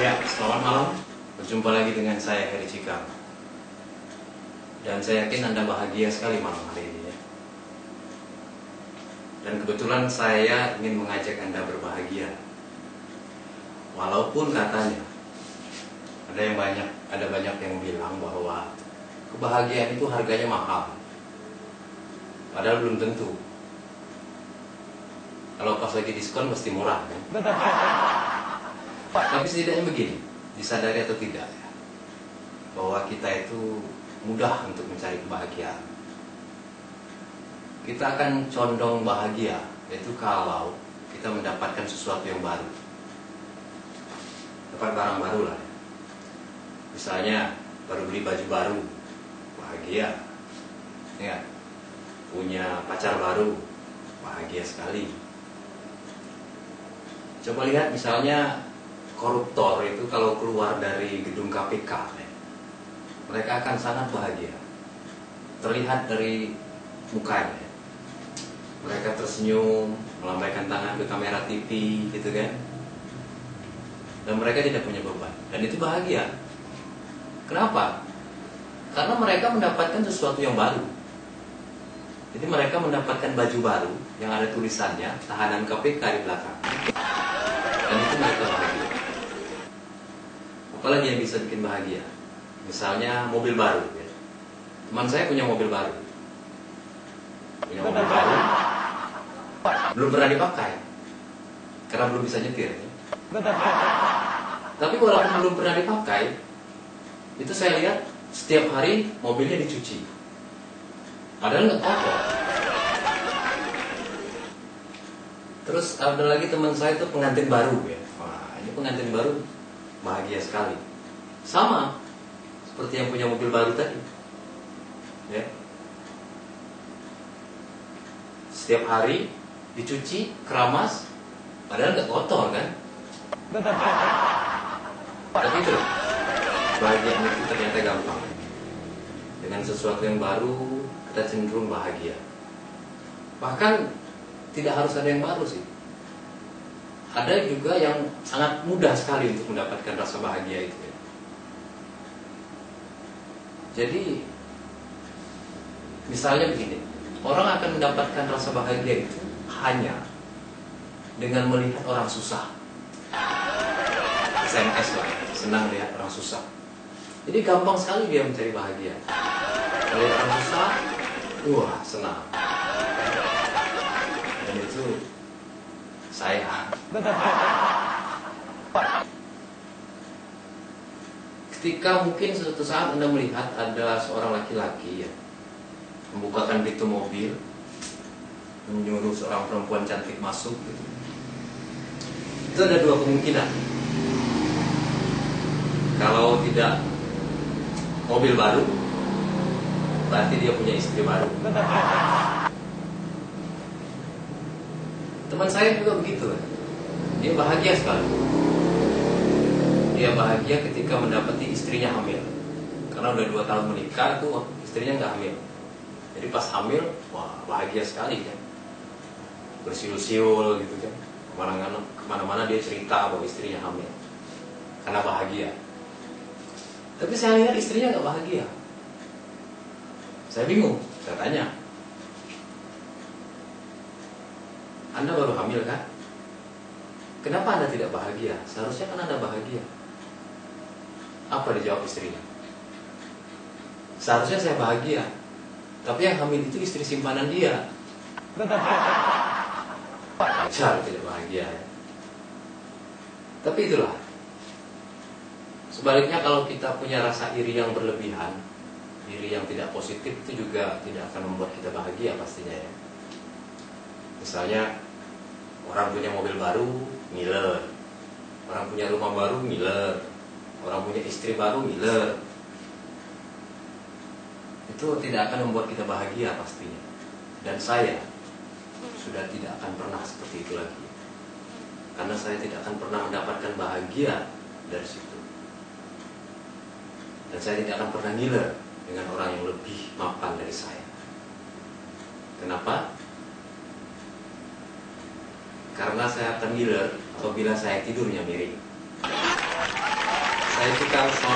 Ya, selamat malam. Berjumpa lagi dengan saya, Heri Cikam. Dan saya yakin Anda bahagia sekali malam hari ini ya. Dan kebetulan saya ingin mengajak Anda berbahagia. Walaupun katanya ada banyak yang bilang bahwa kebahagiaan itu harganya mahal. Padahal belum tentu. Kalau pas lagi diskon pasti murah kan? Tapi setidaknya begini, disadari atau tidak ya, bahwa kita itu mudah untuk mencari kebahagiaan. Kita akan condong bahagia, yaitu kalau kita mendapatkan sesuatu yang baru. Dapat barang baru lah. Misalnya baru beli baju baru, bahagia. Ya, punya pacar baru, bahagia sekali. Coba lihat misalnya koruptor itu kalau keluar dari gedung KPK, mereka akan sangat bahagia. Terlihat dari mukanya. Mereka tersenyum, melambaikan tangan ke kamera TV, gitu kan. Dan mereka tidak punya beban. Dan itu bahagia. Kenapa? Karena mereka mendapatkan sesuatu yang baru. Jadi mereka mendapatkan baju baru yang ada tulisannya tahanan KPK di belakang. Dan itu mereka bahagia. Apalagi yang bisa bikin bahagia? Misalnya mobil baru ya. Teman saya punya mobil baru. Punya mobil baru, belum pernah dipakai karena belum bisa nyetir ya. Tapi walaupun belum pernah dipakai, itu saya lihat setiap hari mobilnya dicuci. Padahal nggak kotor. Terus ada lagi teman saya itu pengantin baru ya. Wah, ini pengantin baru bahagia sekali. Sama seperti yang punya mobil baru tadi. Ya. Setiap hari dicuci, keramas, padahal nggak kotor kan? Tapi itu bahagia itu ternyata gampang. Dengan sesuatu yang baru kita cenderung bahagia. Bahkan tidak harus ada yang baru sih. Ada juga yang sangat mudah sekali untuk mendapatkan rasa bahagia itu ya. Jadi misalnya begini, orang akan mendapatkan rasa bahagia itu hanya dengan melihat orang susah. SMS lah, senang lihat orang susah. Jadi gampang sekali dia mencari bahagia. Melihat orang susah, wah senang. Dan itu saya. Ketika mungkin suatu saat Anda melihat ada seorang laki-laki ya, membukakan pintu mobil, menyuruh seorang perempuan cantik masuk gitu. Itu ada dua kemungkinan. Kalau tidak mobil baru, berarti dia punya istri baru. Teman saya juga begitu. Dia bahagia sekali. Dia bahagia ketika mendapati istrinya hamil. Karena udah 2 tahun menikah tuh istrinya nggak hamil. Jadi pas hamil, wah bahagia sekali kan. Bersiul-siul gitu kan. Kemana-mana dia cerita bahwa istrinya hamil. Karena bahagia. Tapi saya lihat istrinya nggak bahagia. Saya bingung, saya tanya, Anda baru hamil kan? Kenapa Anda tidak bahagia? Seharusnya kan Anda bahagia. Apa dijawab istrinya? Seharusnya saya bahagia, tapi yang hamil itu istri simpanan dia. Wajar tidak bahagia ya. Tapi itulah. Sebaliknya kalau kita punya rasa iri yang berlebihan, iri yang tidak positif, itu juga tidak akan membuat kita bahagia pastinya ya. Misalnya orang punya mobil baru, ngiler. Orang punya rumah baru, ngiler. Orang punya istri baru, ngiler. Itu tidak akan membuat kita bahagia pastinya. Dan saya sudah tidak akan pernah seperti itu lagi. Karena saya tidak akan pernah mendapatkan bahagia dari situ. Dan saya tidak akan pernah ngiler dengan orang yang lebih mapan dari saya. Kenapa? Karena saya akan ngiler apabila saya tidurnya miring. harus